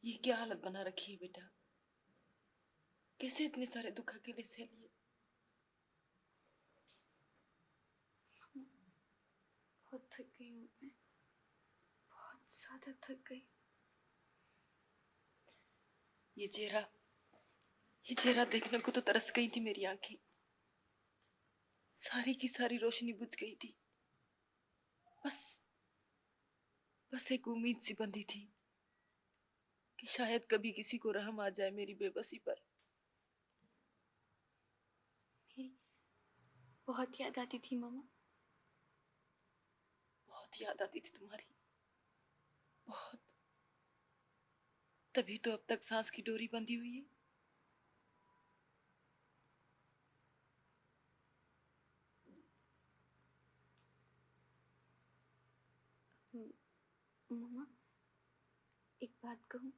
ये क्या हालत बना रखी है बेटा? कैसे इतने सारे दुख अकेले सह लिए? बहुत थक गई हूँ मैं, बहुत ज्यादा थक गई। ये चेहरा देखने को तो तरस गई थी मेरी आंखें। सारी की सारी रोशनी बुझ गई थी। बस बस एक उम्मीद सी बंधी थी कि शायद कभी किसी को रहम आ जाए मेरी बेबसी पर। मेरी बहुत याद आती थी मामा। बहुत याद आती थी तुम्हारी, बहुत। तभी तो अब तक सांस की डोरी बंधी हुई है। मामा, एक बात कहूँ?